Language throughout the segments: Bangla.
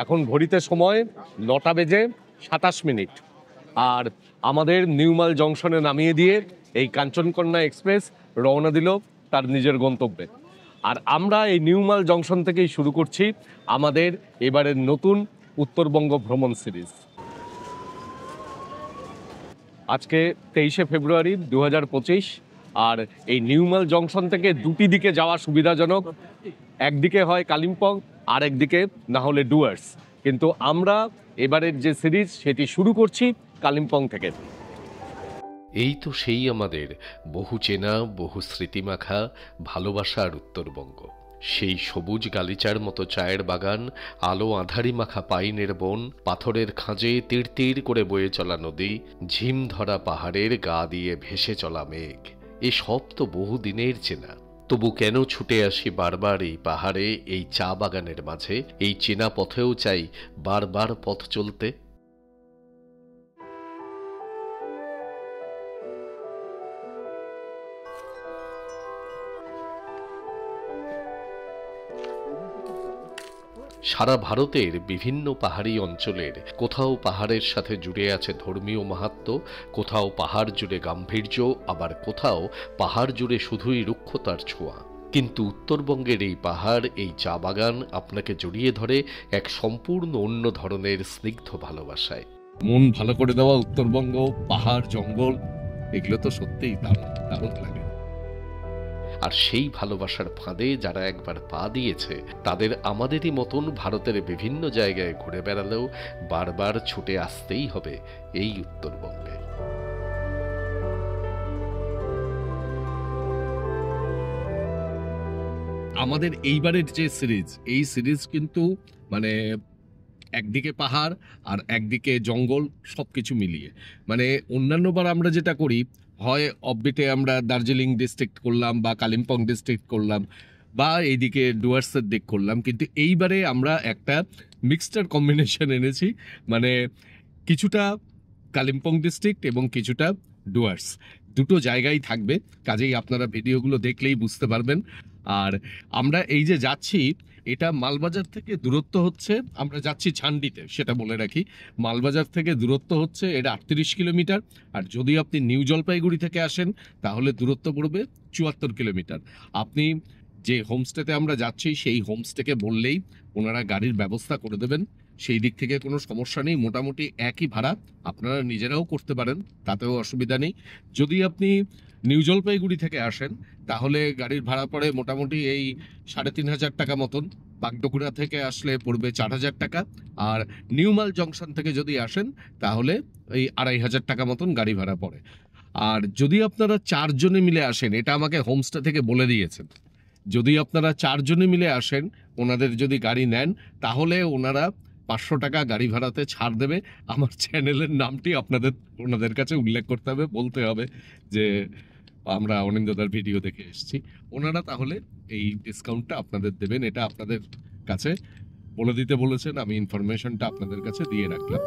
এখন ঘড়িতে সময় 9:27 আর আমাদের নিউমাল জংশনে নামিয়ে দিয়ে এই কাঞ্চনকন্যা এক্সপ্রেস রওনা দিল তার নিজের গন্তব্যে। আর আমরা এই নিউমাল জংশন থেকেই শুরু করছি আমাদের এবারের নতুন উত্তরবঙ্গ ভ্রমণ সিরিজ। আজকে 23শে ফেব্রুয়ারি 2025। আর এই নিউমাল জংশন থেকে দুটি দিকে যাওয়া সুবিধাজনক, একদিকে হয় কালিম্পং আর একদিকে না হলে ডুয়ার্স, কিন্তু আমরা এবারের যে সিরিজ সেটি শুরু করছি কালিম্পং থেকে। এই তো সেই আমাদের বহু চেনা বহু স্মৃতিমাখা ভালোবাসার উত্তরবঙ্গ। সেই সবুজ গালিচার মতো চায়ের বাগান, আলো আঁধারি মাখা পাইনের বন, পাথরের খাঁজে তীর তীর করে বয়ে চলা নদী, ঝিম ধরা পাহাড়ের গা দিয়ে ভেসে চলা মেঘ, এ সব তো বহু দিনের চেনা। তবু কেন ছুটে আসি বারবার এই পাহাড়ে, এই চা বাগানের মাঝে, এই চেনা পথেও চাই বারবার পথ চলতে। সারা ভারতের বিভিন্ন পাহাড়ি অঞ্চলের কোথাও পাহাড়ের সাথে জুড়ে আছে ধর্মীয় মাহাত্ম্য, কোথাও পাহাড় জুড়ে গাম্ভীর্য, আবার কোথাও পাহাড় জুড়ে শুধুই রুক্ষতার ছোঁয়া। কিন্তু উত্তরবঙ্গের এই পাহাড়, এই চা বাগান আপনাকে জড়িয়ে ধরে এক সম্পূর্ণ অন্য ধরনের স্নিগ্ধ ভালোবাসায়। মন ভালো করে দেওয়া উত্তরবঙ্গ, পাহাড় জঙ্গল, এগুলো তো সত্যিই দারুণ লাগে। আর সেই ভালোবাসার ফাঁদে যারা একবার পা দিয়েছে তাদের আমাদেরই মতন ভারতের বিভিন্ন জায়গায় ঘুরে বেড়ালেও বারবার ছুটে আসতেই হবে এই উত্তরবঙ্গে। আমাদের এইবারের যে সিরিজ, এই সিরিজ কিন্তু মানে একদিকে পাহাড় আর একদিকে জঙ্গল, সবকিছু মিলিয়ে। মানে অন্যান্যবার আমরা যেটা করি, হয় অফবিটে আমরা দার্জিলিং ডিস্ট্রিক্ট করলাম বা কালিম্পং ডিস্ট্রিক্ট করলাম বা এইদিকে ডুয়ার্সের দিক করলাম, কিন্তু এইবারে আমরা একটা মিক্সচার কম্বিনেশন এনেছি। মানে কিছুটা কালিম্পং ডিস্ট্রিক্ট এবং কিছুটা ডুয়ার্স, দুটো জায়গায় থাকবে। কাজেই আপনারা ভিডিওগুলো দেখলেই বুঝতে পারবেন। আর আমরা এই যে যাচ্ছি, এটা মালবাজার থেকে দূরত্ব হচ্ছে, আমরা যাচ্ছি ছান্ডিতে, সেটা বলে রাখি। মালবাজার থেকে দূরত্ব হচ্ছে এটা 38 কিলোমিটার। আর যদি আপনি নিউ জলপাইগুড়ি থেকে আসেন তাহলে দূরত্ব পড়বে 74 কিলোমিটার। আপনি যে হোমস্টেতে আমরা যাচ্ছি সেই হোমস্টেকে বললেই ওনারা গাড়ির ব্যবস্থা করে দেবেন। সেই দিক থেকে কোনো সমস্যা নেই, মোটামুটি একই ভাড়া, আপনারা নিজেরাও করতে পারেন, তাতেও অসুবিধা নেই। যদি আপনি নিউ জলপাইগুড়ি থেকে আসেন তাহলে গাড়ির ভাড়া পড়ে মোটামুটি এই 3500 টাকা মতন। বাগডোগরা থেকে আসলে পড়বে 4000 টাকা। আর নিউমাল জংশন থেকে যদি আসেন তাহলে এই 2500 টাকা মতন গাড়ি ভাড়া পড়ে। আর যদি আপনারা 4 জনে মিলে আসেন, এটা আমাকে হোমস্টে থেকে বলে দিয়েছেন, যদি আপনারা 4 জনে মিলে আসেন, ওনাদের যদি গাড়ি নেন তাহলে ওনারা 500 টাকা গাড়ি ভাড়াতে ছাড় দেবে। আমার চ্যানেলের নামটি ওনাদের কাছে উল্লেখ করতে হবে, বলতে হবে যে আমরা অনিন্দদার ভিডিও দেখে এসেছি। ওনারা তাহলে এই ডিসকাউন্টটা আপনাদের দেবেন, এটা আপনাদের কাছে বলে দিতে বলেছেন। আমি ইনফরমেশনটা আপনাদের কাছে দিয়ে রাখলাম।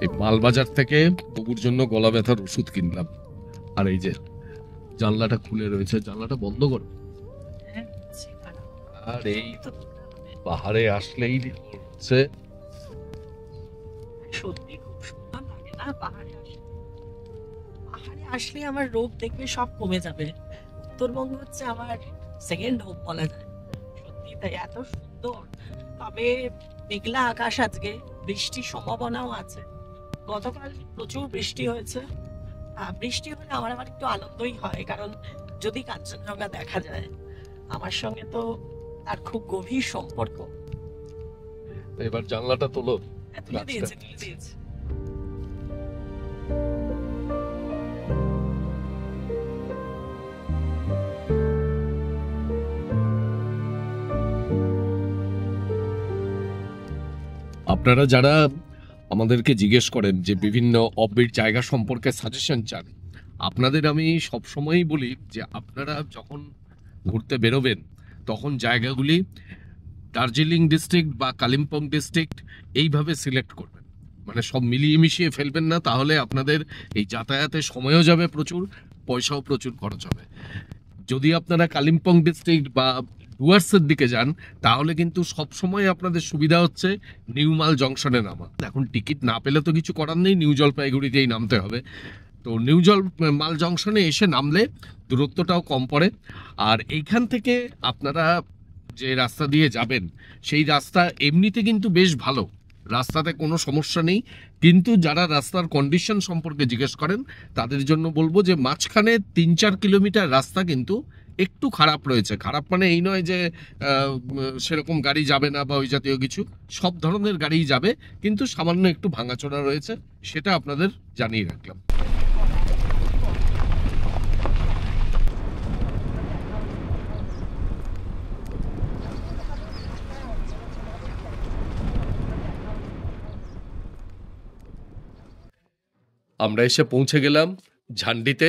এই মালবাজার থেকে বাবুর জন্য গলা ব্যথার ওষুধ কিনলাম। আর এই যে জানলাটা খুলে রয়েছে, জানলাটা বন্ধ করো। আর এই পাহাড়ে আসলেই হচ্ছে সত্যি খুব সুন্দর লাগে না পাহাড়ে আসলে আমার রোগ দেখবে সব কমে যাবে। উত্তরবঙ্গ হচ্ছে আমার সেকেন্ড হোম বলা যায়। সত্যি তাই, এত সুন্দর। তবে মেঘলা আকাশ, আজকে বৃষ্টির সম্ভাবনাও আছে। গতকাল প্রচুর বৃষ্টি হয়েছে। বৃষ্টি হলে আমার একটু আনন্দই হয়, কারণ যদি কাঞ্চনজঙ্ঘা দেখা যায়, আমার সঙ্গে তো তার খুব গভীর সম্পর্ক। এবার জানলাটা তোলো। তুলে দিয়েছে। আপনারা যারা আমাদেরকে জিজ্ঞেস করেন যে বিভিন্ন অফবিট জায়গা সম্পর্কে সাজেশন চান, আপনাদের আমি সবসময়ই বলি যে আপনারা যখন ঘুরতে বেরোবেন তখন জায়গাগুলি দার্জিলিং ডিস্ট্রিক্ট বা কালিম্পং ডিস্ট্রিক্ট এইভাবে সিলেক্ট করবেন, মানে সব মিলিয়ে মিশিয়ে ফেলবেন না, তাহলে আপনাদের এই যাতায়াতে সময়ও যাবে প্রচুর, পয়সাও প্রচুর খরচ হবে। যদি আপনারা কালিম্পং ডিস্ট্রিক্ট বা ডুয়ার্সের দিকে যান তাহলে কিন্তু সবসময় আপনাদের সুবিধা হচ্ছে নিউ মাল জংশনে নামা। এখন টিকিট না পেলে তো কিছু করার নেই, নিউ জলপাইগুড়িতেই নামতে হবে। তো মাল জংশনে এসে নামলে দূরত্বটাও কম পড়ে। আর এইখান থেকে আপনারা যে রাস্তা দিয়ে যাবেন সেই রাস্তা এমনিতে কিন্তু বেশ ভালো, রাস্তাতে কোনো সমস্যা নেই। কিন্তু যারা রাস্তার কন্ডিশন সম্পর্কে জিজ্ঞেস করেন তাদের জন্য বলবো যে মাঝখানে 3-4 কিলোমিটার রাস্তা কিন্তু একটু খারাপ রয়েছে। খারাপ মানে এই নয় যে সেরকম গাড়ি যাবে না বা ওই জাতীয় কিছু, সব ধরনের গাড়িই যাবে, কিন্তু সামান্য একটু ভাঙাচোরা রয়েছে, সেটা আপনাদের জানিয়ে রাখলাম। আমরা এসে পৌঁছে গেলাম ঝান্ডিতে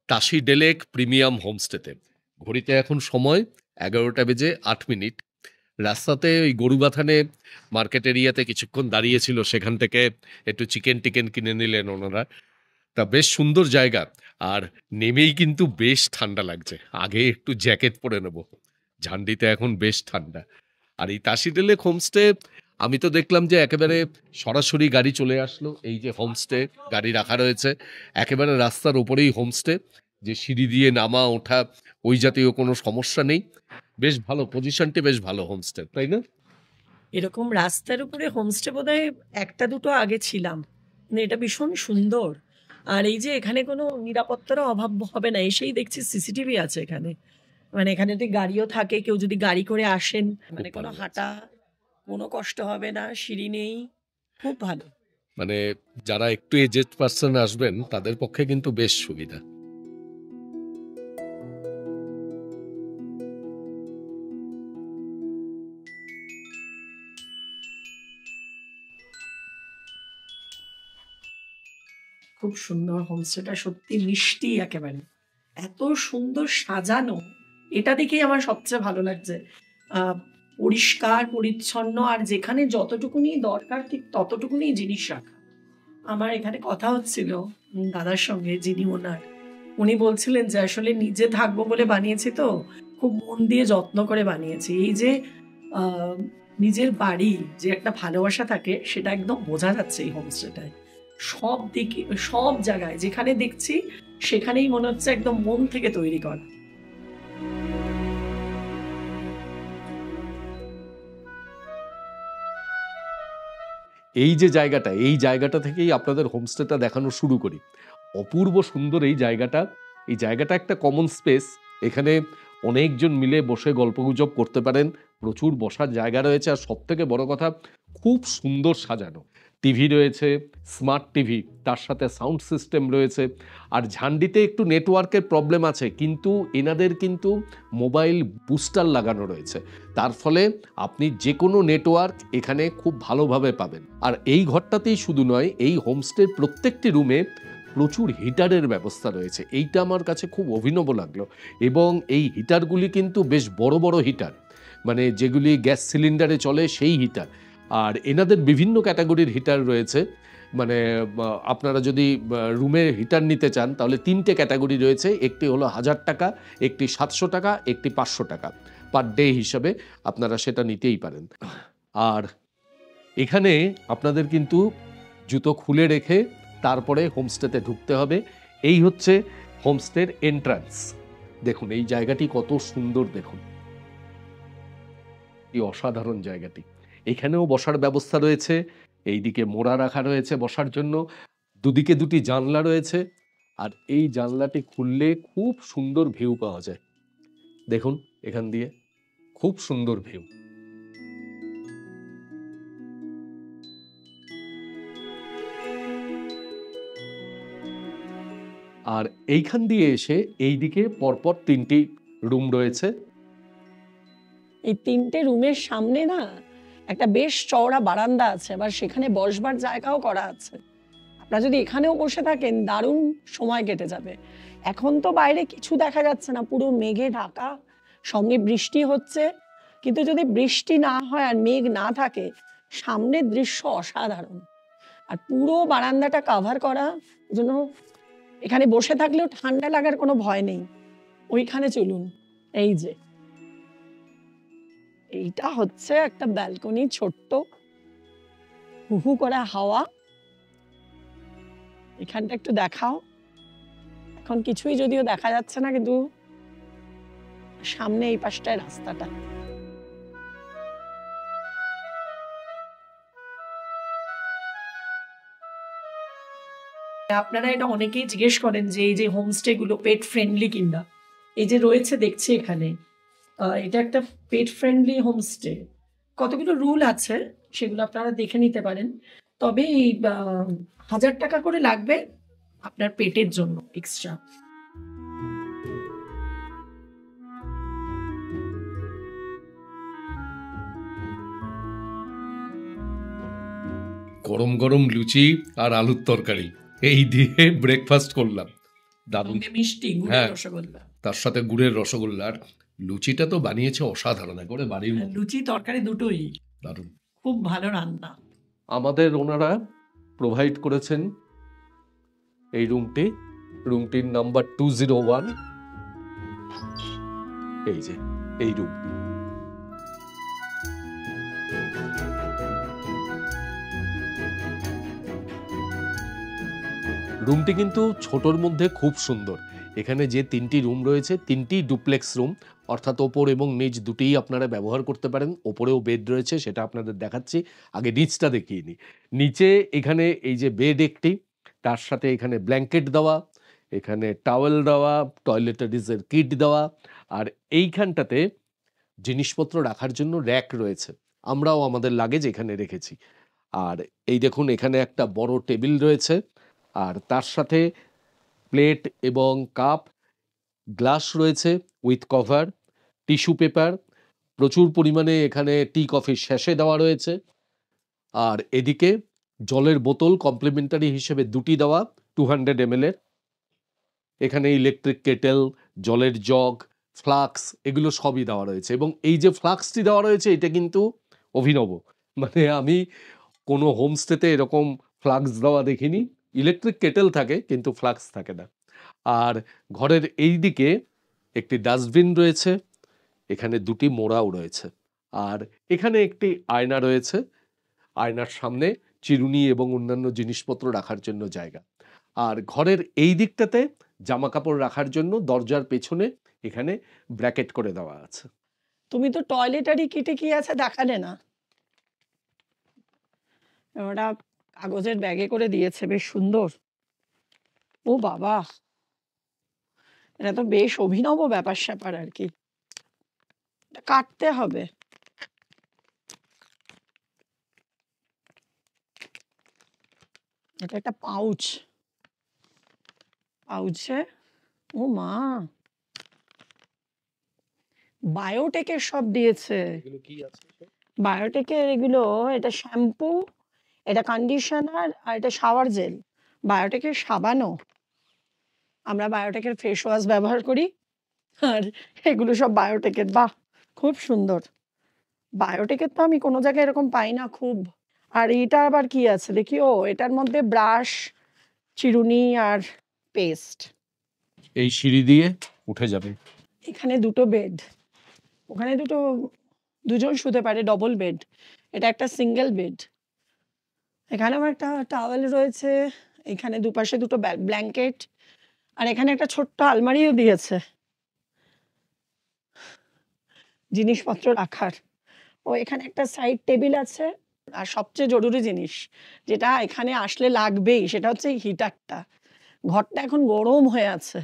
তাসি ডেলেক প্রিমিয়াম হোমস্টেতে। ঘড়িতে এখন সময় 11:08। রাস্তাতে ওই গরুবাথানে মার্কেট এরিয়াতে কিছুক্ষণ দাঁড়িয়েছিল, সেখান থেকে একটু চিকেন টিকেন কিনে নিলেন ওনারা। তা বেশ সুন্দর জায়গা, আর নেমেই কিন্তু বেশ ঠান্ডা লাগছে, আগে একটু জ্যাকেট পরে নেব, ঝান্ডিতে এখন বেশ ঠান্ডা। আর এই তাসি ডেলেক হোমস্টে আমি তো দেখলাম যে একেবারে সরাসরি গাড়ি চলে আসলো, এই যে হোমস্টে গাড়ি রাখা রয়েছে একেবারে রাস্তার ওপরেই হোমস্টে, যে সিঁড়ি দিয়ে নামা ওঠা ওই জাতীয় কোনো সমস্যা নেই, বেশ ভালো পজিশনটি, বেশ ভালো হোমস্টে, তাই না? এরকম রাস্তার উপরে হোমস্টে বোধহয় একটা দুটো আগে ছিলাম, মানে এটা ভীষণ সুন্দর। আর এই যে এখানে কোনো নিরাপত্তারও অভাব হবে না, এসেই দেখছি সিসিটিভি আছে এখানে, মানে এখানে যদি গাড়িও থাকে, কেউ যদি গাড়ি করে আসেন মানে কোনো ভালো হাঁটা কোনো কষ্ট হবে না, সিঁড়ি নেই, খুব ভালো। মানে যারা একটু এজেড পার্সন আসবেন তাদের পক্ষে কিন্তু বেশ সুবিধা। খুব সুন্দর হোমস্টেটা, সত্যি মিষ্টি একেবারে, এত সুন্দর সাজানো, এটা দেখেই আমার সবচেয়ে ভালো লাগছে। পরিষ্কার পরিচ্ছন্ন, আর যেখানে যতটুকুনি দরকার ঠিক ততটুকুনি জিনিস রাখা। আমার এখানে কথা হচ্ছিল দাদার সঙ্গে, যিনি ওনার, উনি বলছিলেন যে আসলে নিজে থাকবো বলে বানিয়েছি, তো খুব মন দিয়ে যত্ন করে বানিয়েছি। এই যে আহ, নিজের বাড়ি যে একটা ভালোবাসা থাকে, সেটা একদম বোঝা যাচ্ছে এই হোমস্টেটায়। সব দিকে সব জায়গায় যেখানে দেখছি সেখানেই মনে হচ্ছে একদম মন থেকে তৈরি করা। এই যে জায়গাটা, এই জায়গাটা থেকেই আপনাদের হোমস্টেটা দেখানো শুরু করি। অপূর্ব সুন্দর এই জায়গাটা। এই জায়গাটা একটা কমন স্পেস, এখানে অনেকজন মিলে বসে গল্পগুজব করতে পারেন, প্রচুর বসার জায়গা রয়েছে, আর সব থেকে বড় কথা খুব সুন্দর সাজানো। টিভি রয়েছে, স্মার্ট টিভি, তার সাথে সাউন্ড সিস্টেম রয়েছে। আর ঝান্ডিতে একটু নেটওয়ার্কের প্রবলেম আছে, কিন্তু এনাদের কিন্তু মোবাইল বুস্টার লাগানো রয়েছে, তার ফলে আপনি যে কোনো নেটওয়ার্ক এখানে খুব ভালোভাবে পাবেন। আর এই ঘরটাতেই শুধু নয়, এই হোমস্টের প্রত্যেকটি রুমে প্রচুর হিটারের ব্যবস্থা রয়েছে, এইটা আমার কাছে খুব অভিনব লাগলো। এবং এই হিটারগুলি কিন্তু বেশ বড় বড় হিটার, মানে যেগুলি গ্যাস সিলিন্ডারে চলে সেই হিটার। আর এনাদের বিভিন্ন ক্যাটাগরির হিটার রয়েছে, মানে আপনারা যদি রুমে হিটার নিতে চান তাহলে 3টে ক্যাটাগরি রয়েছে, একটি হলো 1000 টাকা, একটি 700 টাকা, একটি 500 টাকা পার ডে হিসাবে আপনারা সেটা নিতেই পারেন। আর এখানে আপনাদের কিন্তু জুতো খুলে রেখে তারপরে হোমস্টেতে ঢুকতে হবে। এই হচ্ছে হোমস্টের এন্ট্রান্স। দেখুন এই জায়গাটি কত সুন্দর, দেখুন এই অসাধারণ জায়গাটি। এখানেও বসার ব্যবস্থা রয়েছে, এইদিকে মোড়া রাখা রয়েছে বসার জন্য, দুদিকে দুটি জানলা রয়েছে, আর এই জানলাটি খুললে খুব সুন্দর ভিউ পাওয়া যায়। দেখুন এখান দিয়ে খুব সুন্দর ভিউ। আর এইখান দিয়ে এসে এইদিকে পরপর 3টি রুম রয়েছে। এই 3টে রুমের সামনে না একটা বেশ চওড়া বারান্দা আছে, আবার সেখানে বসবার জায়গাও করা আছে। আপনারা যদি এখানেও বসে থাকেন দারুণ সময় কেটে যাবে। এখন তো বাইরে কিছু দেখা যাচ্ছে না, পুরো মেঘে ঢাকা, সঙ্গে বৃষ্টি হচ্ছে। কিন্তু যদি বৃষ্টি না হয় আর মেঘ না থাকে, সামনের দৃশ্য অসাধারণ। আর পুরো বারান্দাটা কাভার করা, জন্য এখানে বসে থাকলেও ঠান্ডা লাগার কোনো ভয় নেই। ওইখানে চলুন, এই যে এইটা হচ্ছে একটা ব্যালকনি, ছোট্ট, হু হু করে হাওয়া। এখানটা একটু দেখাও। এখন কিছুই যদিও দেখা যাচ্ছে না, কিন্তু সামনে এই পাশটায় রাস্তাটা। আপনারা এটা অনেকেই জিজ্ঞেস করেন যে এই যে হোমস্টে গুলো পেট ফ্রেন্ডলি কিনা। এই যে রয়েছে দেখছি এখানে, এটা একটা পেট ফ্রেন্ডলি হোমস্টে। কতগুলো রুল আছে সেগুলো আপনারা দেখে নিতে পারেন। তবে এই 1000 টাকা করে লাগবে আপনার পেটের জন্য এক্সট্রা। গরম গরম লুচি আর আলুর তরকারি এই দিয়ে ব্রেকফাস্ট করলাম, দারুণ। মিষ্টি হ্যাঁ, রসগোল্লা, তার সাথে গুড়ের রসগোল্লা। আর লুচিটা তো বানিয়েছে অসাধারণ, করে বাড়ির মতো। লুচি তরকারি দুটোই দারুণ, খুব ভালো রান্না। আমাদের ওনারা প্রোভাইড করেছেন এই রুমটির নাম্বার 201। এই যে এই রুম। রুমটি কিন্তু ছোটর মধ্যে খুব সুন্দর। এখানে যে 3টি রুম রয়েছে, 3টি ডুপ্লেক্স রুম, অর্থাৎ ওপর এবং নিচ দুটিই আপনারা ব্যবহার করতে পারেন। ওপরেও বেড রয়েছে, সেটা আপনাদের দেখাচ্ছি। আগে নিচটা দেখিয়ে নিই। নিচে এখানে এই যে বেড একটি, তার সাথে এখানে ব্ল্যাঙ্কেট দেওয়া, এখানে টাওয়েল দেওয়া, টয়লেটারিজের কিট দেওয়া, আর এইখানটাতে জিনিসপত্র রাখার জন্য র্যাক রয়েছে। আমরাও আমাদের লাগেজ এখানে রেখেছি। আর এই দেখুন, এখানে একটা বড় টেবিল রয়েছে, আর তার সাথে প্লেট এবং কাপ, গ্লাস রয়েছে উইথ কভার, টিস্যু পেপার, প্রচুর পরিমাণে এখানে টি কফির স্যাশে দেওয়া রয়েছে। আর এদিকে জলের বোতল কমপ্লিমেন্টারি হিসেবে 2টি দেওয়া 200 ml এর। এখানে ইলেকট্রিক কেটেল, জলের জগ, ফ্লাক্স, এগুলো সবই দেওয়া রয়েছে। এবং এই যে ফ্লাক্সটি দেওয়া রয়েছে, এটা কিন্তু অভিনব। মানে আমি কোনো হোমস্টেতে এরকম ফ্লাক্স দেওয়া দেখিনি। ইলেকট্রিক কেটেল থাকে কিন্তু ফ্লাক্স থাকে না। আর ঘরের এই দিকে একটি ডাস্টবিন রয়েছে, এখানে 2টি মোড়াও রয়েছে, আর এখানে একটি আয়না রয়েছে। আয়নার সামনে চিরুনি এবং অন্যান্য জিনিসপত্র রাখার জন্য জায়গা। আর ঘরের এই দিকটাতে জামা কাপড় রাখার জন্য দরজার পেছনে এখানে ব্র্যাকেট করে দেওয়া আছে। তুমি তো টয়লেটারি কিটে কি আছে দেখালে না। ওটা কাগজের ব্যাগে করে দিয়েছে, বেশ সুন্দর। ও বাবা, এটা তো বেশ অভিনব ব্যাপার স্যাপার আর কি। এটা কাটতে হবে। এটা একটা পাউচে, ও মা, বায়োটেকের সব দিয়েছে। বায়োটেকের এগুলো, এটা শ্যাম্পু, এটা কন্ডিশনার, আর এটা শাওয়ার জেল। বায়োটেকের সাবানও, আমরা বায়োটেকের ফেস ওয়াশ ব্যবহার করি, আর এগুলো সব বায়োটেকের। বাহ, খুব সুন্দর। বায়োটেকের তো আমি কোনো জায়গায় এরকম পাই না খুব। আর এটা আবার কি আছে দেখি, ও এটার মধ্যে ব্রাশ, চিরুনি আর পেস্ট। এই সিঁড়ি দিয়ে উঠে যাবে। এখানে 2টো বেড, ওখানে দুজন শুতে পারে, ডবল বেড। এটা একটা সিঙ্গেল বেড। এখানে আমার একটা টাওয়েল রয়েছে, এখানে দুপাশে 2টো ব্ল্যাঙ্কেট, আর এখানে একটা ছোট্ট আলমারিও দিয়েছে জিনিসপত্র রাখার। ও এখানে একটা সাইড টেবিল আছে। আর সবচেয়ে জরুরি জিনিস যেটা এখানে আসলে লাগবেই, সেটা হচ্ছে এই হিটারটা। ঘরটা এখন গরম হয়ে আছে,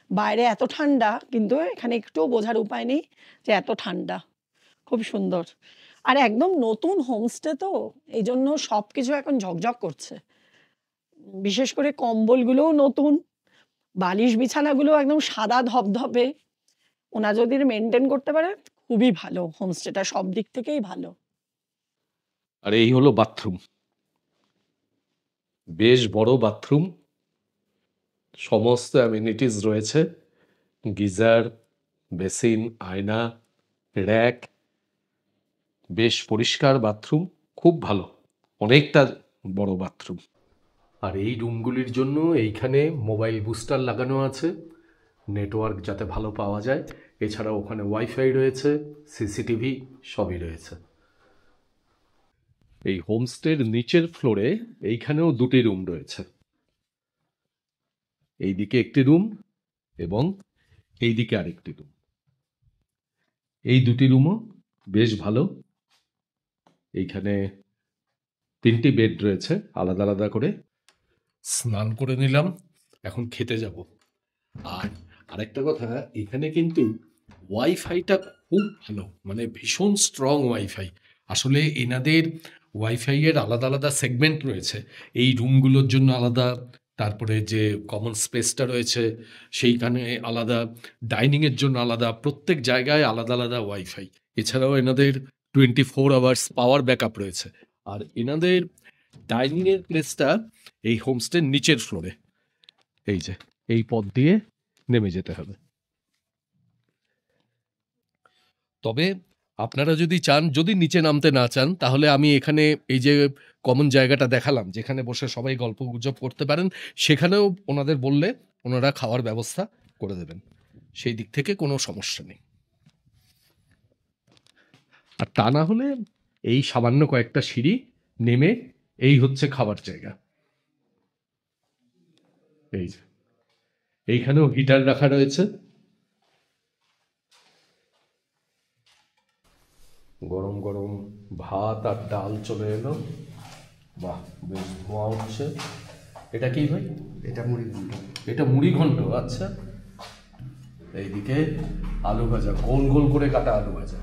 বাইরে এত ঠান্ডা, কিন্তু এখানে একটুও বোঝার উপায় নেই যে এত ঠান্ডা। খুব সুন্দর। আর একদম নতুন হোমস্টে তো, এই জন্য সব কিছু এখন ঝকঝক করছে। বিশেষ করে কম্বলগুলোও নতুন, বালিশ বিছানাগুলো একদম সাদা ধবধবে। ওনা যদি মেনটেন করতে পারে, খুবই ভালো হোমস্টেটা, সব দিক থেকেই ভালো। আর এই হলো বাথরুম, বেশ বড় বাথরুম, সমস্ত অ্যামিনিটিস রয়েছে, গিজার, বেসিন, আয়না, র্যাক, বেশ পরিষ্কার বাথরুম, খুব ভালো, অনেকটা বড় বাথরুম। আর এই রুমগুলির জন্য এইখানে মোবাইল বুস্টার লাগানো আছে, নেটওয়ার্ক যাতে ভালো পাওয়া যায়। এছাড়া ওখানে ওয়াইফাই রয়েছে, সিসিটিভি সবই রয়েছে। এই হোমস্টের নিচের ফ্লোরে এইখানেও দুটি রুম রয়েছে, এইদিকে একটি রুম এবং এইদিকে আরেকটি রুম। এই দুটি রুমও বেশ ভালো। এইখানে 3টি বেড রয়েছে আলাদা আলাদা করে। স্নান করে নিলাম, এখন খেতে যাব। আর আরেকটা কথা, এখানে কিন্তু ওয়াইফাইটা খুব ভালো, মানে ভীষণ স্ট্রং ওয়াইফাই। আসলে এনাদের ওয়াইফাই এর আলাদা আলাদা সেগমেন্ট রয়েছে, এই রুমগুলোর জন্য আলাদা, তারপরে যে কমন স্পেসটা রয়েছে সেইখানে আলাদা, ডাইনিংয়ের জন্য আলাদা, প্রত্যেক জায়গায় আলাদা আলাদা ওয়াইফাই। এছাড়াও এনাদের 24 আওয়ার্স পাওয়ার ব্যাকআপ রয়েছে। আর এনাদের ডাইনিংয়ের প্লেসটা এই হোমস্টের নিচের ফ্লোরে, এই যে এই পথ দিয়ে নেমে যেতে হবে। তবে আপনারা যদি চান, যদি নিচে নামতে না চান, তাহলে আমি এখানে এই যে কমন জায়গাটা দেখালাম, যেখানে বসে সবাই গল্প গুজব করতে পারেন, সেখানেও ওনাদের বললে ওনারা খাওয়ার ব্যবস্থা করে দেবেন, সেই দিক থেকে কোনো সমস্যা নেই। আর তা না হলে এই সামান্য কয়েকটা সিঁড়ি নেমে এই হচ্ছে খাবার জায়গা। এই যে এইখানেও হিটার রাখা রয়েছে, গরম গরম ভাত আর ডাল চলে এলো। বাহ, বেশ ধোঁয়া উঠছে। এটা কি ভাই? এটা মুড়ি ঘন্ট। এটা মুড়ি ঘন্ট, আচ্ছা। এইদিকে আলু ভাজা, গোল গোল করে কাটা আলু ভাজা।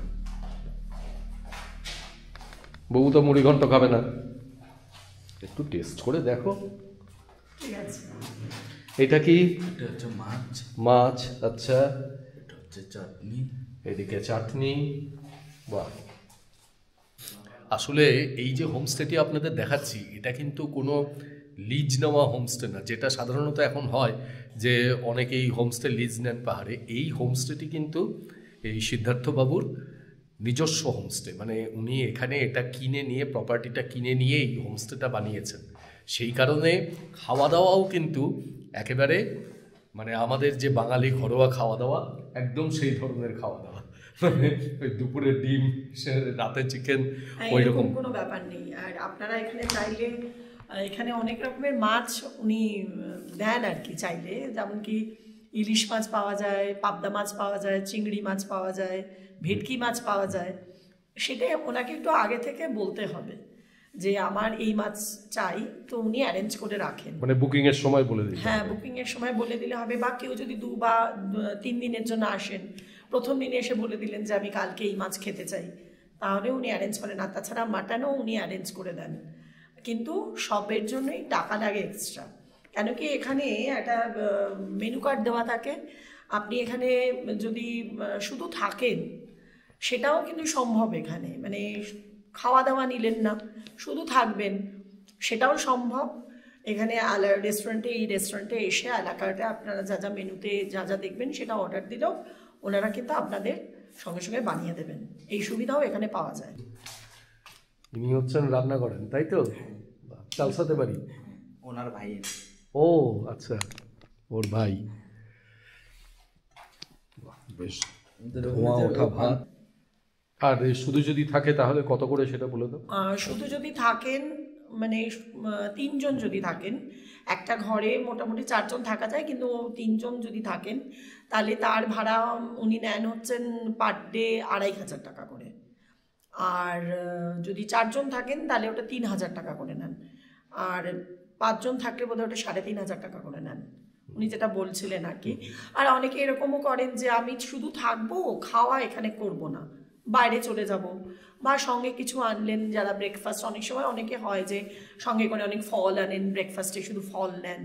বউ তো মুড়ি ঘন্ট খাবে না, একটু টেস্ট করে দেখো। ঠিক আছে। এটা কি? এটা হচ্ছে মাছ। মাছ, আচ্ছা। এটা হচ্ছে চাটনি। এদিকে চাটনি। বাহ। আসলে এই যে হোমস্টেটি আপনাদের দেখাচ্ছি, এটা কিন্তু কোনো লিজ নেওয়া হোমস্টে না, যেটা সাধারণত এখন হয় যে অনেকেই হোমস্টে লিজ নেন পাহাড়ে। এই হোমস্টেটি কিন্তু এই সিদ্ধার্থবাবুর নিজস্ব হোমস্টে, মানে উনি এখানে এটা কিনে নিয়ে, প্রপার্টিটা কিনে নিয়ে এই হোমস্টেটা বানিয়েছেন। সেই কারণে খাওয়া দাওয়াও কিন্তু একেবারে মানে আমাদের যে বাঙালি ঘরোয়া খাওয়া দাওয়া, একদম সেই ধরনের খাওয়া দাওয়া, মানে ওই দুপুরে ডিম, রাতে চিকেন, ওই রকম কোনো ব্যাপার নেই। আর আপনারা এখানে চাইলে, এখানে অনেক রকমের মাছ উনি দেন আর কি, চাইলে যেমন কি ইলিশ মাছ পাওয়া যায়, পাবদা মাছ পাওয়া যায়, চিংড়ি মাছ পাওয়া যায়, ভেটকি মাছ পাওয়া যায়। সেটা ওনাকে একটু আগে থেকে বলতে হবে যে আমার এই মাছ চাই, তো উনি অ্যারেঞ্জ করে রাখেন, মানে বুকিং এর সময় বলে দিই। হ্যাঁ, বুকিং এর সময় বলে দিলে হবে। বা কেউ যদি 2 বা 3 দিনের জন্য আসেন, প্রথম দিনে এসে বলে দিলেন যে আমি কালকে এই মাছ খেতে চাই, তাহলে উনি অ্যারেঞ্জ করেন। আর তাছাড়া মাটনও উনি অ্যারেঞ্জ করে দেন, কিন্তু সবের জন্যই টাকা লাগে এক্সট্রা। কেন কি এখানে একটা মেনু কার্ড দেওয়া থাকে, আপনি এখানে যদি শুধু থাকেন সেটাও কিন্তু সম্ভব। এখানে মানে খাওয়া দাওয়া নিলেন না, শুধু থাকবেন, সেটাও সম্ভব। এখানে রেস্টুরেন্টে, এই রেস্টুরেন্টে এসে এলাকাটা আপনারা যা যা মেনুতে যা যা দেখবেন সেটা অর্ডার দিলেও ওনারা কিন্তু আপনাদের সঙ্গে সঙ্গে বানিয়ে দেবেন। এই সুবিধাও এখানে পাওয়া যায়। ইনি হচ্ছেন রান্না করেন, তাই তো? চালসাতে বাড়ি ওনার ভাই। ও আচ্ছা, ওর ভাই। বেশ ধোঁয়া ওঠা ভাত। আর শুধু যদি থাকে তাহলে কত করে সেটা বলে দাও। শুধু যদি থাকেন, মানে 3 জন যদি থাকেন, একটা ঘরে মোটামুটি 4 জন থাকা যায়, কিন্তু 3 জন যদি থাকেন তাহলে তার ভাড়া উনি নেন হচ্ছেন পার ডে 2500 টাকা করে। আর যদি 4 জন থাকেন তাহলে ওটা 3000 টাকা করে নেন। আর 5 জন থাকলে বোধহয় ওটা 3500 টাকা করে নেন, উনি যেটা বলছিলেন আর কি। আর অনেকে এরকমও করেন যে আমি শুধু থাকবো, খাওয়া এখানে করব না, বাইরে চলে যাব, বা সঙ্গে কিছু আনলেন যারা ব্রেকফাস্ট, অনেক সময় অনেকে হয় যে সঙ্গে করে অনেক ফল আনেন, ব্রেকফাস্টে শুধু ফল নেন,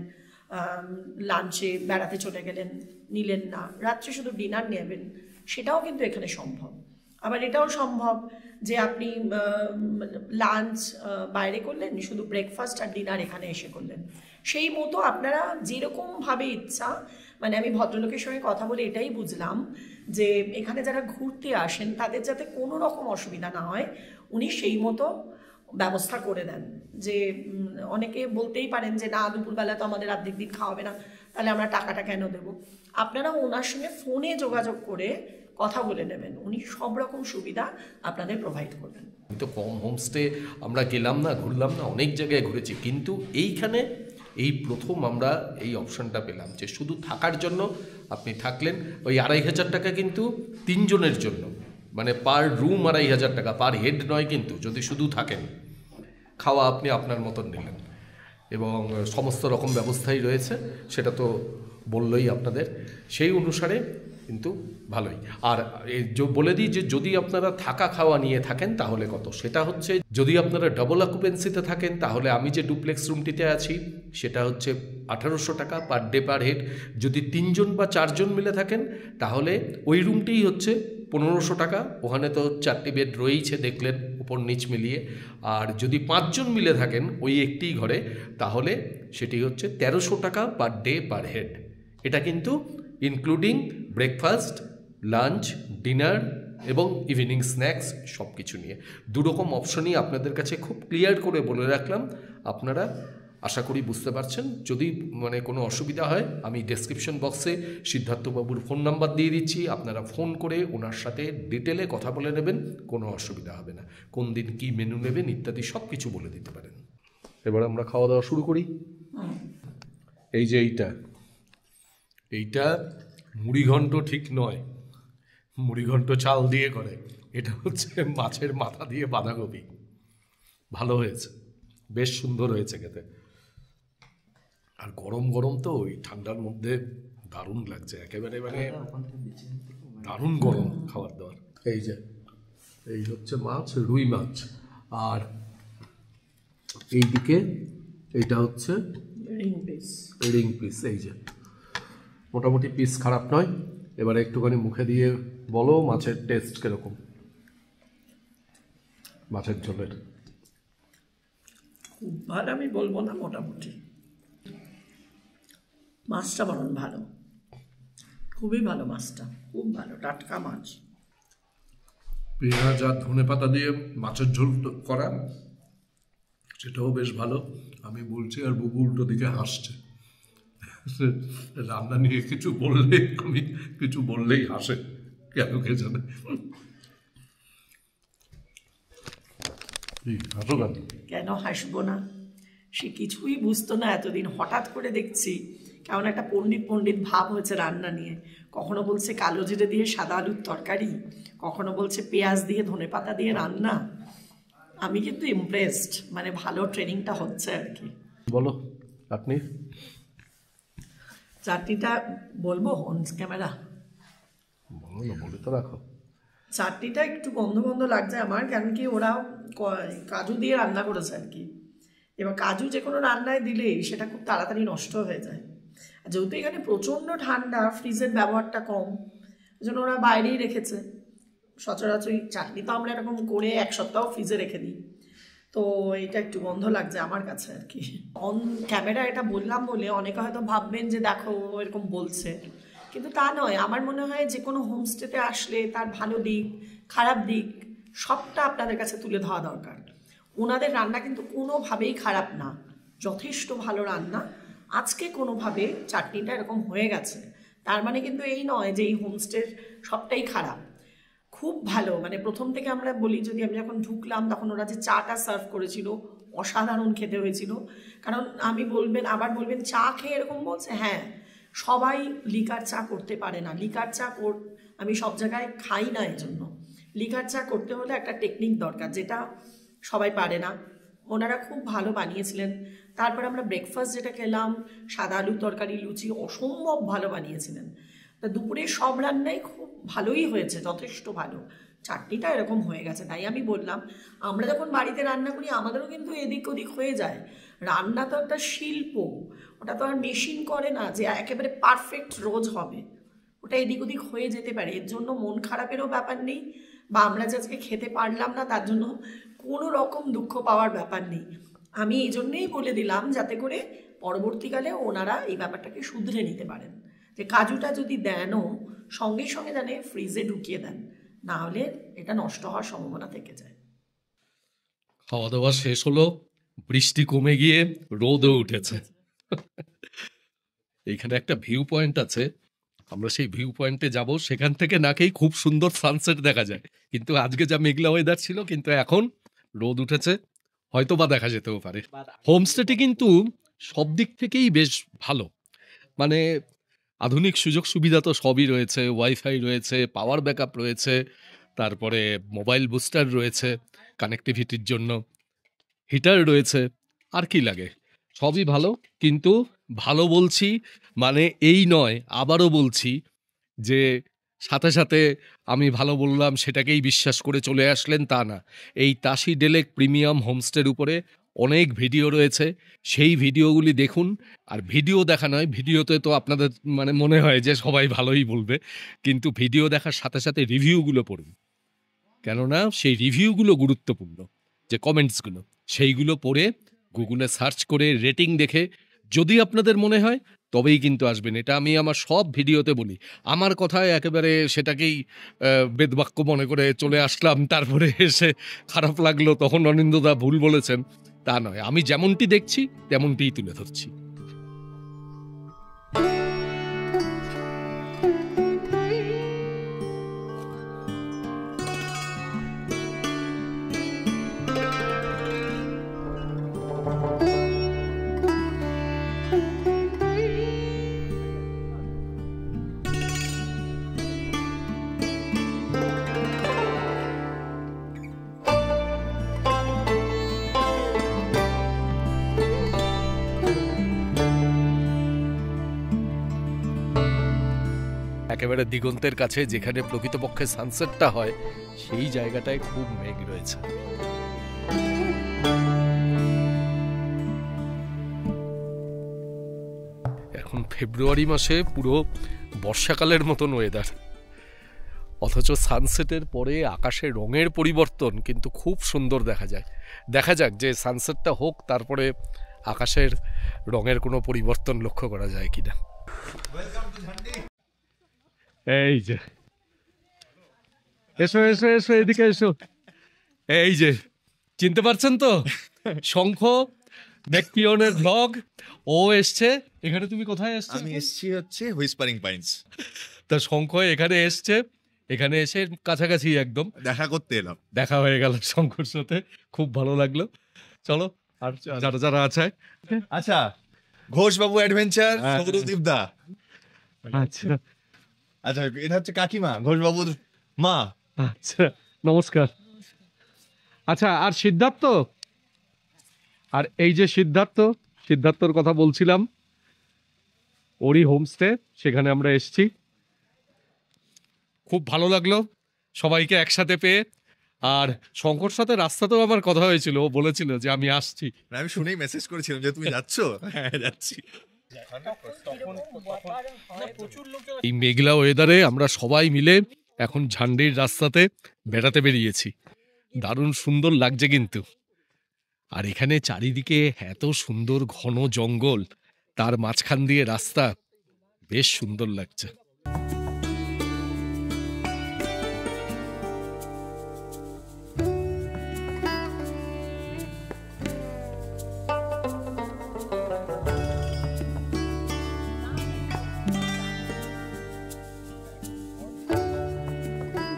লাঞ্চে বেড়াতে চলে গেলেন নিলেন না, রাত্রে শুধু ডিনার নেবেন, সেটাও কিন্তু এখানে সম্ভব। আবার এটাও সম্ভব যে আপনি লাঞ্চ বাইরে করলেন, শুধু ব্রেকফাস্ট আর ডিনার এখানে এসে করলেন। সেই মতো আপনারা যেরকমভাবে ইচ্ছা, মানে আমি ভদ্রলোকের সঙ্গে কথা বলে এটাই বুঝলাম যে এখানে যারা ঘুরতে আসেন তাদের যাতে কোনো রকম অসুবিধা না হয়, উনি সেই মতো ব্যবস্থা করে দেন। যে অনেকে বলতেই পারেন যে না, দুপুরবেলা তো আমাদের অর্ধেক দিন খাওয়াবে না, তাহলে আমরা টাকাটা কেন দেবো? আপনারা ওনার সঙ্গে ফোনে যোগাযোগ করে কথা বলে নেবেন, উনি সব রকম সুবিধা আপনাদের প্রোভাইড করবেন। তো কম হোমস্টে আমরা গেলাম না, ঘুরলাম না, অনেক জায়গায় ঘুরেছি, কিন্তু এইখানে এই প্রথম আমরা এই অপশানটা পেলাম যে শুধু থাকার জন্য আপনি থাকলেন। ওই 2500 টাকা কিন্তু 3 জনের জন্য, মানে পার রুম 2500 টাকা, পার হেড নয় কিন্তু, যদি শুধু থাকেন। খাওয়া আপনি আপনার মতন নিলেন এবং সমস্ত রকম ব্যবস্থাই রয়েছে, সেটা তো বললই আপনাদের, সেই অনুসারে কিন্তু ভালোই। আর বলে দিই যে যদি আপনারা থাকা খাওয়া নিয়ে থাকেন তাহলে কত, সেটা হচ্ছে যদি আপনারা ডাবল অকুপেন্সিতে থাকেন তাহলে আমি যে ডুপ্লেক্স রুমটিতে আছি সেটা হচ্ছে 1800 টাকা পার ডে পার হেড। যদি 3 জন বা 4 জন মিলে থাকেন তাহলে ওই রুমটিই হচ্ছে 1500 টাকা, ওখানে তো 4টি বেড রয়েইছে দেখলেন উপর নিচ মিলিয়ে। আর যদি 5 জন মিলে থাকেন ওই একটি ঘরে তাহলে সেটি হচ্ছে 1300 টাকা পার ডে পার হেড। এটা কিন্তু ইনক্লুডিং ব্রেকফাস্ট, লাঞ্চ, ডিনার এবং ইভিনিং স্ন্যাক্স সব কিছু নিয়ে। দুরকম অপশনই আপনাদের কাছে খুব ক্লিয়ার করে বলে রাখলাম, আপনারা আশা করি বুঝতে পারছেন। যদি মানে কোনো অসুবিধা হয় আমি ডেসক্রিপশন বক্সে সিদ্ধার্থবাবুর ফোন নাম্বার দিয়ে দিচ্ছি, আপনারা ফোন করে ওনার সাথে ডিটেলে কথা বলে নেবেন, কোনো অসুবিধা হবে না। কোন দিন কী মেনু নেবেন ইত্যাদি সব কিছু বলে দিতে পারেন। এবার আমরা খাওয়া দাওয়া শুরু করি। এই যে এইটা মুড়িঘণ্ট ঠিক নয়, মুড়িঘণ্ট চাল দিয়ে করে, এটা হচ্ছে মাছের মাথা দিয়ে বাঁধাকপি। ভালো হয়েছে, বেশ সুন্দর হয়েছে খেতে। আর গরম গরম তো ওই ঠান্ডার মধ্যে দারুণ লাগছে একেবারে, মানে দারুণ গরম খাবার দাবার। এই হচ্ছে মাছ, রুই মাছ, আর এইদিকে এইটা হচ্ছে রিং পিস। এই যে মোটামুটি পিস খারাপ নয়। এবারে একটুখানি মুখে দিয়ে বলো মাছের টেস্ট কিরকম, মাছের ঝোলের। খুব ভালো আমি বলবো না, মোটামুটি। মাছটা বরং ভালো, খুবই ভালো মাছটা, খুব ভালো টাটকা মাছ। পেঁয়াজ আর ধনেপাতা দিয়ে মাছের ঝোল করা, সেটাও বেশ ভালো। আমি বলছি আর বুবু উল্টো দিকে হাসছে। রান্না নিয়ে কিছু বললে, আমি কিছু বললেই হাসে, কেন কে জানে। কেন হাসবো না, সে কিছুই বুঝতো না এতদিন, হঠাৎ করে দেখছি কেমন একটা পণ্ডিত পণ্ডিত ভাব হয়েছে রান্না নিয়ে। কখনো বলছে কালো জিরে দিয়ে সাদা আলুর তরকারি, কখনো বলছে পেঁয়াজ দিয়ে ধনেপাতা দিয়ে রান্না। আমি কিন্তু ইমপ্রেসড, মানে ভালো ট্রেনিংটা হচ্ছে আর কি। বলো আপনি। চাটনিটা বলবো অন ক্যামেরা? বলো না, বলে তো রাখো। চাটনিটা একটু গন্ধ গন্ধ লাগছে আমার, কারণ কি ওরা কাজু দিয়ে রান্না করেছে আর কি। এবার কাজু যে কোনো রান্নায় দিলেই সেটা খুব তাড়াতাড়ি নষ্ট হয়ে যায়। যেহেতু এখানে প্রচণ্ড ঠান্ডা, ফ্রিজের ব্যবহারটা কম, ওই জন্য ওরা বাইরেই রেখেছে। সচরাচর চাটনি তো আমরা এরকম করে 1 সপ্তাহ ফ্রিজে রেখে দিই, তো এটা একটু গন্ধ লাগছে আমার কাছে আর কি। অন ক্যামেরা এটা বললাম বলে অনেকে হয়তো ভাববেন যে দেখো এরকম বলছে, কিন্তু তা নয়। আমার মনে হয় যে কোনো হোমস্টেতে আসলে তার ভালো দিক খারাপ দিক সবটা আপনাদের কাছে তুলে ধরা দরকার। ওনাদের রান্না কিন্তু কোনোভাবেই খারাপ না, যথেষ্ট ভালো রান্না। আজকে কোনোভাবে চাটনিটা এরকম হয়ে গেছে তার মানে কিন্তু এই নয় যে এই হোমস্টের সবটাই খারাপ। খুব ভালো, মানে প্রথম থেকে আমরা বলি, যদি আমি যখন ঢুকলাম তখন ওরা যে চাটা সার্ভ করেছিল অসাধারণ খেতে হয়েছিল। কারণ আবার বলবেন চা খেয়ে এরকম বলছে, হ্যাঁ সবাই লিকার চা করতে পারে না। লিকার চা আমি সব জায়গায় খাই না, এই জন্য লিকার চা করতে হলে একটা টেকনিক দরকার, যেটা সবাই পারে না। ওনারা খুব ভালো বানিয়েছিলেন। তারপর আমরা ব্রেকফাস্ট যেটা খেলাম, সাদা আলুর তরকারি, লুচি, অসম্ভব ভালো বানিয়েছিলেন। তা দুপুরে সব রান্নাই খুব ভালোই হয়েছে, যথেষ্ট ভালো। চাটনিটা এরকম হয়ে গেছে, তাই আমি বললাম আমরা যখন বাড়িতে রান্না করি আমাদেরও কিন্তু এদিক ওদিক হয়ে যায়। রান্না তো একটা শিল্প, ওটা তো আর মেশিন করে না যে একেবারে পারফেক্ট রোজ হবে, ওটা এদিক ওদিক হয়ে যেতে পারে। এর জন্য মন খারাপেরও ব্যাপার নেই, বা আমরা যে আজকে খেতে পারলাম না তার জন্য কোনো রকম দুঃখ পাওয়ার ব্যাপার নেই। আমি এই জন্যেই বলে দিলাম যাতে করে পরবর্তীকালে ওনারা এই ব্যাপারটাকে শুধরে নিতে পারেন, যে কাজুটা যদি দেনও সঙ্গে সঙ্গে জানে ফ্রিজে ঢুকিয়ে দেন, না হলে এটা নষ্ট হওয়ার সম্ভাবনা থেকে যায়। খাওয়া দাওয়া শেষ হলো, বৃষ্টি কমে গিয়ে রোদও উঠেছে। এইখানে একটা ভিউ পয়েন্ট আছে, আমরা সেই ভিউ পয়েন্টে যাব, সেখান থেকে নাকেই খুব সুন্দর সানসেট দেখা যায়। কিন্তু আজকে যা মেঘলা ওয়েদার ছিল, কিন্তু এখন রোদ উঠেছে, হয়তো বা দেখা যেতেও পারে। হোমস্টেটি কিন্তু সব দিক থেকেই বেশ ভালো, মানে আধুনিক সুযোগ সুবিধা তো সবই রয়েছে, ওয়াইফাই রয়েছে, পাওয়ার ব্যাকআপ রয়েছে, তারপরে মোবাইল বুস্টার রয়েছে কানেক্টিভিটির জন্য, হিটার রয়েছে, আর কি লাগে, সবই ভালো। কিন্তু ভালো বলছি মানে এই নয়, আবারও বলছি যে সাথে সাথে আমি ভালো বললাম সেটাকেই বিশ্বাস করে চলে আসলেন তা না। এই তাশি ডেলেক প্রিমিয়াম হোমস্টের উপরে অনেক ভিডিও রয়েছে, সেই ভিডিওগুলি দেখুন। আর ভিডিও দেখা নয়, ভিডিওতে তো আপনাদের মানে মনে হয় যে সবাই ভালোই বলবে, কিন্তু ভিডিও দেখার সাথে সাথে রিভিউগুলো পড়ুন, কেননা সেই রিভিউগুলো গুরুত্বপূর্ণ, যে কমেন্টসগুলো সেইগুলো পড়ে গুগলে সার্চ করে রেটিং দেখে যদি আপনাদের মনে হয় তবেই কিন্তু আসবেন। এটা আমি আমার সব ভিডিওতে বলি, আমার কথায় একেবারে সেটাকেই বেদবাক্য মনে করে চলে আসলাম, তারপরে এসে খারাপ লাগলো তখন অনিন্দদা ভুল বলেছেন, তা নয়। আমি যেমনটি দেখছি তেমনটিই তুলে ধরছি। একেবারে দিগন্তের কাছে যেখানে প্রকৃতপক্ষে সানসেটটা হয়, সেই জায়গাটায় খুব মেঘ রয়েছে। এখন ফেব্রুয়ারি মাসে পুরো বর্ষাকালের মতন ওয়েদার, অথচ সানসেটের পরে আকাশে রঙের পরিবর্তন কিন্তু খুব সুন্দর দেখা যায়। দেখা যাক যে সানসেটটা হোক, তারপরে আকাশের রঙের কোনো পরিবর্তন লক্ষ্য করা যায় কিনা। এই যে এসো এসো এসো, এদিকে এসো। এই যে চিনতে পারছেন তো, শঙ্খ ম্যাকপিয়নের ব্লগ, ও এসছে এখানে। তুমি কোথায় এসছো? আমি এসছি হচ্ছে হুইসপারিং পাইন্স। তা শঙ্খ এখানে এসছে, এখানে এসে কাছাকাছি একদম দেখা করতে এলাম, দেখা হয়ে গেল শঙ্কর সাথে, খুব ভালো লাগলো। চলো আর যারা যারা আছে। আচ্ছা, ঘোষবাবু অ্যাডভেঞ্চার, সৌরদীপ দা। আচ্ছা আচ্ছা, এটা হচ্ছে কাকিমা, ঘোষবাবুর মা। আচ্ছা নমস্কার। আচ্ছা, আর সিদ্ধার্থ, আর এই যে সিদ্ধার্থর কথা বলছিলাম, ওরই হোমস্টে, সেখানে আমরা এসেছি। খুব ভালো লাগলো সবাইকে একসাথে পেয়ে। আর শঙ্কর সাথে রাস্তাতেও আমার কথা হয়েছিল, ও বলেছিল যে আমি আসছি। আমি শুনেই মেসেজ করেছিলাম যে তুমি যাচ্ছ। হ্যাঁ যাচ্ছি। এই মেঘলা ওয়েদারে আমরা সবাই মিলে এখন ঝান্ডির রাস্তাতে বেড়াতে বেরিয়েছি, দারুণ সুন্দর লাগছে কিন্তু। আর এখানে চারিদিকে এত সুন্দর ঘন জঙ্গল, তার মাঝখান দিয়ে রাস্তা, বেশ সুন্দর লাগছে।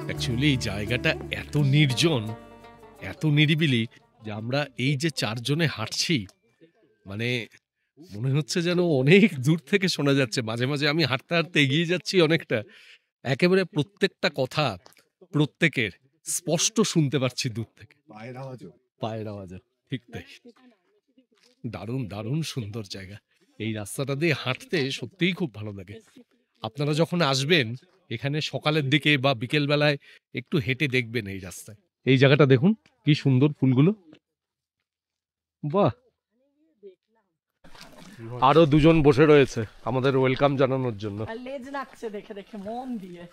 অ্যাকচুয়ালি এই জায়গাটা এত নির্জন, এত নিরিবিলি, যে আমরা এই যে চারজনে হাঁটছি, মানে মনে হচ্ছে যেন অনেক দূর থেকে শোনা যাচ্ছে। মাঝে মাঝে আমি হাঁটতে হাঁটতে এগিয়ে যাচ্ছি অনেকটা, একেবারে প্রত্যেকটা কথা প্রত্যেকের স্পষ্ট শুনতে পাচ্ছি দূর থেকে, পায়ের আওয়াজও ঠিক তাই। দারুণ দারুণ সুন্দর জায়গা। এই রাস্তাটা দিয়ে হাঁটতে সত্যিই খুব ভালো লাগে। আপনারা যখন আসবেন এখানে সকালের দিকে বা বিকেল বেলায় একটু হেঁটে দেখবেন এই রাস্তায়। এই জায়গাটা দেখুন কি সুন্দর ফুলগুলো, বাহ। আরো দুজন বসে রয়েছে আমাদের ওয়েলকাম জানানোর জন্য। আর লেজ নাচছে দেখে দেখে মন দিয়ে।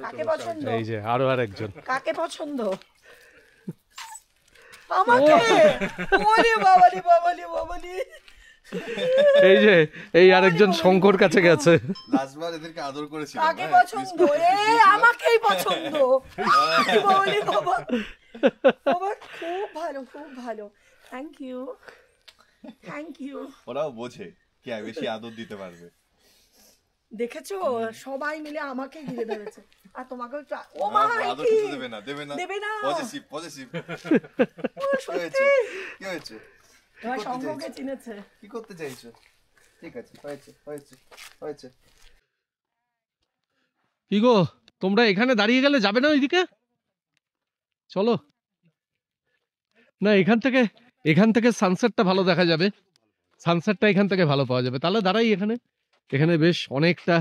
কাকে পছন্দ? এই যে আরো আরেকজন। কাকে পছন্দ? আমাকে। ওরে বাবালি বাবালি বাবালি। এই যে এই আরেকজন শঙ্কর কাছে গেছে। লাস্টবার এদেরকে আদর করেছিল। কাকে পছন্দ? আমাকেই পছন্দ। বাবালি বাবা। বাবা খুব ভালো, খুব ভালো। Thank you, thank you. ওরাও বোঝে কে বেশি আদর দিতে পারবে। দেখেছো সবাই মিলে আমাকে ঘিরে ধরেছে, আর তোমাকেও ও মা আদর কি দেবে না, দেবে না, দেবে না। Positive positive. সত্যি কি হয়েছে? তোমার সঙ্গকে চিনেছে। কি করতে চাইছো? ঠিক আছে, হয়েছে হয়েছে হয়েছে। কি গো, তোমরা এখানে দাঁড়িয়ে গেলে যাবে না ওইদিকে? চলো না, এখান থেকে সানসেটটা ভালো দেখা যাবে। সানসেটটা এখান থেকে ভালো পাওয়া যাবে। তাহলে দাঁড়াই এখানে। এখানে বেশ অনেকটা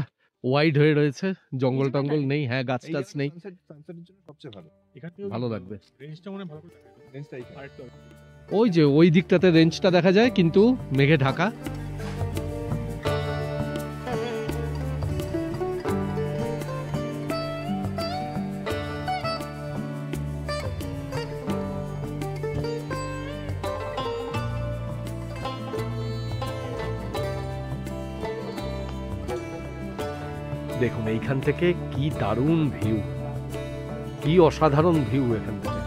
ওয়াইড হয়ে রয়েছে, জঙ্গল টঙ্গল নেই, হ্যাঁ গাছ টাছ নেই, সানসেটের জন্য সবচেয়ে ভালো। ভালো লাগবে। রেঞ্জটা মনে ভালো করে রেঞ্জটা এখানে। আরেকটু ওই যে ওই দিকটাতে রেঞ্জটা দেখা যায়, কিন্তু মেঘে ঢাকা। দেখুন এইখান থেকে কি দারুণ ভিউ, কি অসাধারণ ভিউ এখান থেকে।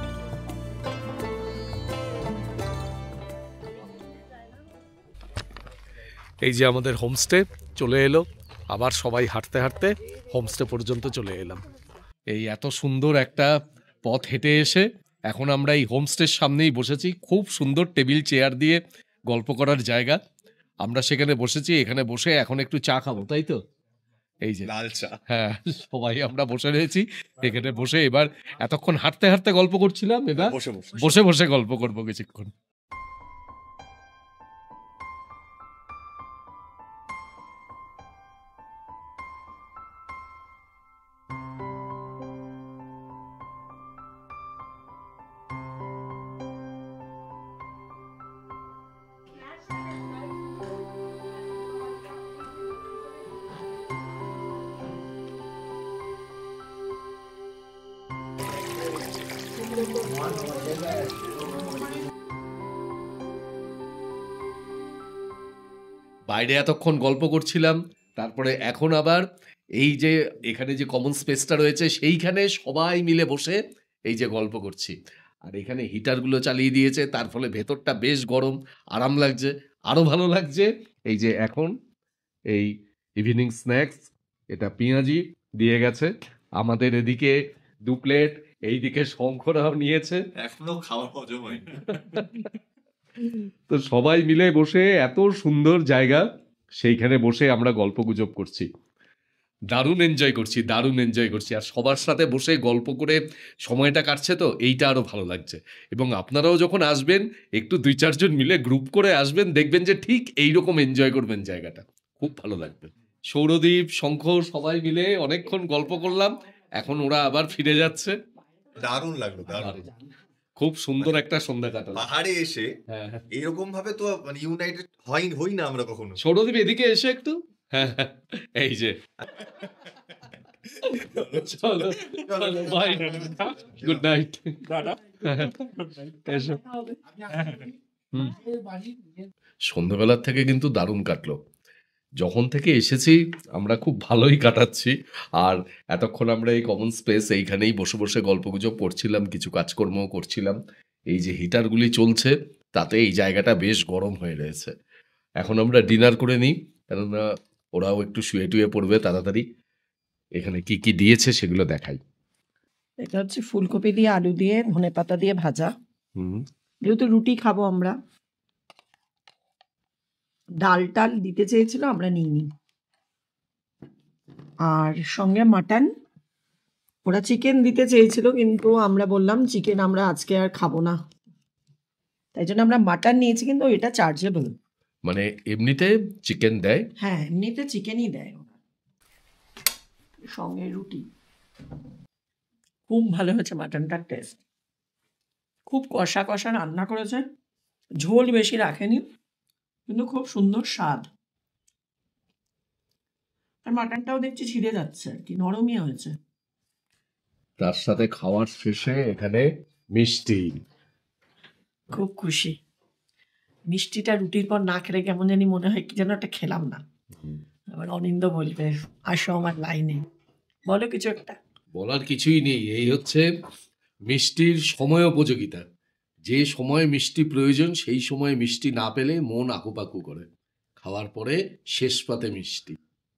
এই যে আমাদের হোমস্টে চলে এলো, আবার সবাই হাঁটতে হাঁটতে হোমস্টে পর্যন্ত চলে এলাম। এই এত সুন্দর একটা পথ হেঁটে এসে এখন আমরা এই হোমস্টের সামনেই বসেছি। খুব সুন্দর টেবিল চেয়ার দিয়ে গল্প করার জায়গা, আমরা সেখানে বসেছি। এখানে বসে এখন একটু চা খাবো, তাই তো? এই যে লাল চা। হ্যাঁ, সবাই আমরা বসে রয়েছি এখানে। বসে এবার এতক্ষণ হাঁটতে হাঁটতে গল্প করছিলাম, এবার বসে বসে বসে বসে গল্প করবো কিছুক্ষণ। বাইরে এতক্ষণ গল্প করছিলাম, তারপরে এখন আবার এই যে এখানে যে কমন স্পেসটা রয়েছে সেইখানে সবাই মিলে বসে এই যে গল্প করছি। আর এখানে হিটারগুলো চালিয়ে দিয়েছে, তার ফলে ভেতরটা বেশ গরম, আরাম লাগছে, আরো ভালো লাগছে। এই যে এখন এই ইভিনিং স্ন্যাক্স, এটা পেঁয়াজি দিয়ে গেছে আমাদের এদিকে 2 প্লেট, এইদিকে শঙ্করাও নিয়েছে। এখনো খাওয়ার হজম হয়নি। তো সবাই মিলে বসে এত সুন্দর জায়গা, সেইখানে বসে আমরা গল্প গুজব করছি, দারুণ এনজয় করছি, দারুণ এনজয় করছি। আর সবার সাথে বসে গল্প করে সময়টা কাটছে, তো এইটা আরো ভালো লাগছে। এবং আপনারাও যখন আসবেন একটু 2-4 জন মিলে গ্রুপ করে আসবেন, দেখবেন যে ঠিক এইরকম এনজয় করবেন জায়গাটা, খুব ভালো লাগবে। সৌরদীপ, শঙ্খ সবাই মিলে অনেকক্ষণ গল্প করলাম, এখন ওরা আবার ফিরে যাচ্ছে। দারুণ লাগলো, দারুণ। খুব সুন্দর একটা সন্ধ্যা কাটালাম পাহাড়ে এসে হ্যাঁ। এরকম ভাবে তো মানে ইউনাইটেড হই না আমরা কখনো। সৌরদীপ এদিকে এসে একটু, হ্যাঁ এই যে চলো চলো বাই, গুড নাইট। সন্ধ্যাবেলার থেকে কিন্তু দারুণ কাটলো। যখন থেকে এসেছি আমরা খুব ভালোই কাটাচ্ছি। আর এতক্ষণ আমরা এই কমন স্পেস এইখানেই বসে বসে গল্পগুজব করছিলাম, কিছু কাজকর্মও করছিলাম। এই যে হিটারগুলি চলছে তাতে এই জায়গাটা বেশ গরম হয়ে রয়েছে। এখন আমরা ডিনার করে নিই, কেননা ওরাও একটু শুয়ে টুয়ে পড়বে তাড়াতাড়ি। এখানে কি কি দিয়েছে সেগুলো দেখাই। এটা হচ্ছে ফুলকপি দিয়ে আলু দিয়ে ধনেপাতা দিয়ে ভাজা, হুম, যেহেতু রুটি খাবো আমরা। ডাল টাল দিতে চেয়েছিল, আমরা নিইনি। আর সঙ্গে মাটন, ওরা চিকেন দিতে চেয়েছিল কিন্তু আমরা বললাম চিকেন আমরা আজকে আর খাবো না, তাই জন্য আমরা মাটন নিয়েছি, কিন্তু এটা চার্জেবল। মানে এমনিতে চিকেন দেয়? হ্যাঁ, এমনিতে চিকেনই দেয় ওরা, সঙ্গে রুটি। খুব ভালো হয়েছে মাটনটার টেস্ট, খুব কষা কষা রান্না করেছে, ঝোল বেশি রাখেনি, কিন্তু খুব সুন্দর স্বাদ। আর মাটনটাও দেখছি ছিঁড়ে যাচ্ছে, কি নরমই হয়েছে। তার সাথে খাওয়ার শেষে এখানে মিষ্টি। খুব খুশি। মিষ্টিটা রুটির পর না খেলে কেমন জানি মনে হয় কি যেন একটা খেলাম না। আবার অনিন্দ বলবে আসো আমার লাইনে, বলো কিছু একটা। বলার কিছুই নেই, এই হচ্ছে মিষ্টির সময় উপযোগিতা। যে সময় মিষ্টি প্রয়োজন সেই সময় মিষ্টি না পেলে মন আকুপাকু করে। খাওয়ার পরে শেষ পাতে মিষ্টি,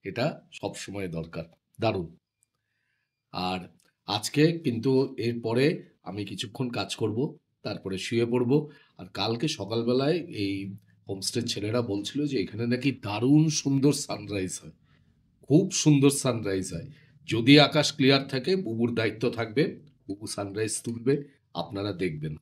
এটা সব সময় দরকার। দারুণ। আর আজকে কিন্তু এরপরে আমি কিছুক্ষণ কাজ করব, তারপরে শুয়ে পড়ব। আর কালকে সকালবেলায় এই হোমস্টের ছেলেরা বলছিল যে এখানে নাকি দারুণ সুন্দর সানরাইজ হয়, খুব সুন্দর সানরাইজ হয়। যদি আকাশ ক্লিয়ার থাকে বুবুর দায়িত্ব থাকবে, বুবু সানরাইজ তুলবে, আপনারা দেখবেন।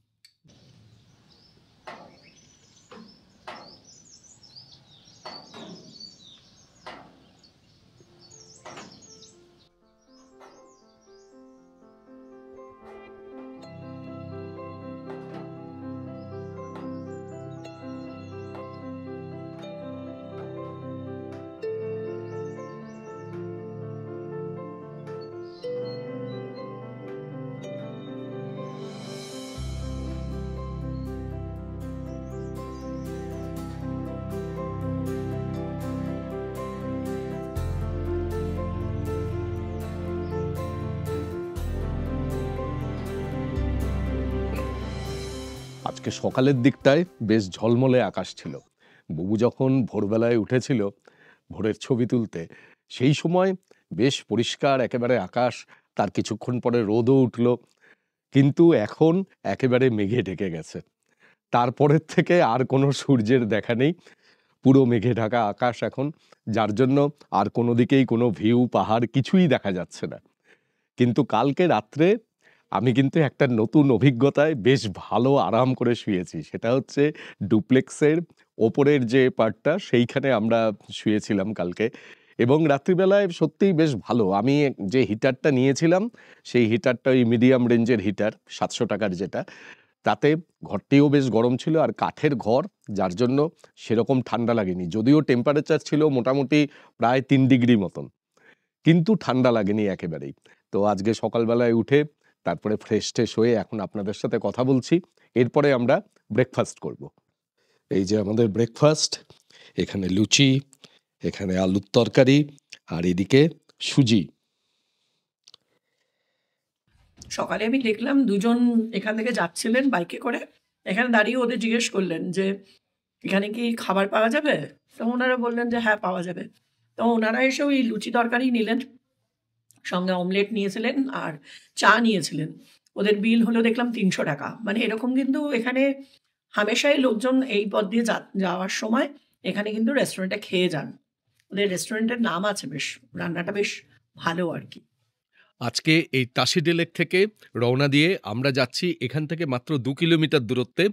আজকে সকালের দিকটায় বেশ ঝলমলে আকাশ ছিল। বুবু যখন ভোরবেলায় উঠেছিল ভোরের ছবি তুলতে, সেই সময় বেশ পরিষ্কার একেবারে আকাশ। তার কিছুক্ষণ পরে রোদও উঠল, কিন্তু এখন একেবারে মেঘে ঢেকে গেছে। তারপরের থেকে আর কোনো সূর্যের দেখা নেই, পুরো মেঘে ঢাকা আকাশ এখন, যার জন্য আর কোনো দিকেই কোনো ভিউ পাহাড় কিছুই দেখা যাচ্ছে না। কিন্তু কালকে রাত্রে আমি কিন্তু একটা নতুন অভিজ্ঞতায় বেশ ভালো আরাম করে শুয়েছি। সেটা হচ্ছে ডুপ্লেক্সের ওপরের যে পার্টটা, সেইখানে আমরা শুয়েছিলাম কালকে। এবং রাত্রিবেলায় সত্যিই বেশ ভালো। আমি যে হিটারটা নিয়েছিলাম সেই হিটারটা ওই মিডিয়াম রেঞ্জের হিটার, 700 টাকার যেটা, তাতে ঘরটিও বেশ গরম ছিল। আর কাঠের ঘর, যার জন্য সেরকম ঠান্ডা লাগেনি। যদিও টেম্পারেচার ছিল মোটামুটি প্রায় 3 ডিগ্রি মতন, কিন্তু ঠান্ডা লাগেনি একেবারেই। তো আজকে সকালবেলায় উঠে তারপরে ফ্রেশ ট্রেশ হয়ে এখন আপনাদের সাথে কথা বলছি। এরপরে আমরা ব্রেকফাস্ট করব। এই যে আমাদের ব্রেকফাস্ট, এখানে লুচি, এখানে আলুর তরকারি, আর এদিকে সুজি। সকালে আমি দেখলাম দুজন এখান থেকে যাচ্ছিলেন বাইকে করে, এখানে দাঁড়িয়ে ওদের জিজ্ঞেস করলেন যে এখানে কি খাবার পাওয়া যাবে। তো ওনারা বললেন যে হ্যাঁ পাওয়া যাবে। তো ওনারা এসে ওই লুচি তরকারি নিলেন, সঙ্গে অমলেট নিয়েছিলেন আর চা নিয়েছিলেন। ওদের বিল হলো দেখলাম 300 টাকা। মানে এরকম কিন্তু এখানে হামেশাই লোকজন এই পথ দিয়ে যাওয়ার সময় এখানে কিন্তু রেস্টুরেন্টে খেয়ে যান। ওদের রেস্টুরেন্টের নাম আছে, বেশ রান্নাটা বেশ ভালো আর কি। আজকে এই তাসিডি লেক থেকে রওনা দিয়ে আমরা যাচ্ছি এখান থেকে মাত্র 2 কিলোমিটার দূরত্বে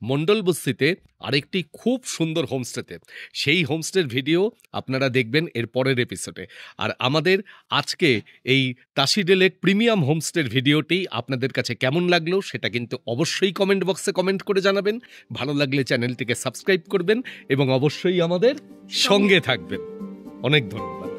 মন্ডল বস্তিতে আরেকটি খুব সুন্দর হোমস্টেতে। সেই হোমস্টের ভিডিও আপনারা দেখবেন এর পরের এপিসোডে। আর আমাদের আজকে এই তাসিডি লেক প্রিমিয়াম হোমস্টের ভিডিওটি আপনাদের কাছে কেমন লাগলো সেটা কিন্তু অবশ্যই কমেন্ট বক্সে কমেন্ট করে জানাবেন। ভালো লাগলে চ্যানেলটিকে সাবস্ক্রাইব করবেন এবং অবশ্যই আমাদের সঙ্গে থাকবেন। অনেক ধন্যবাদ।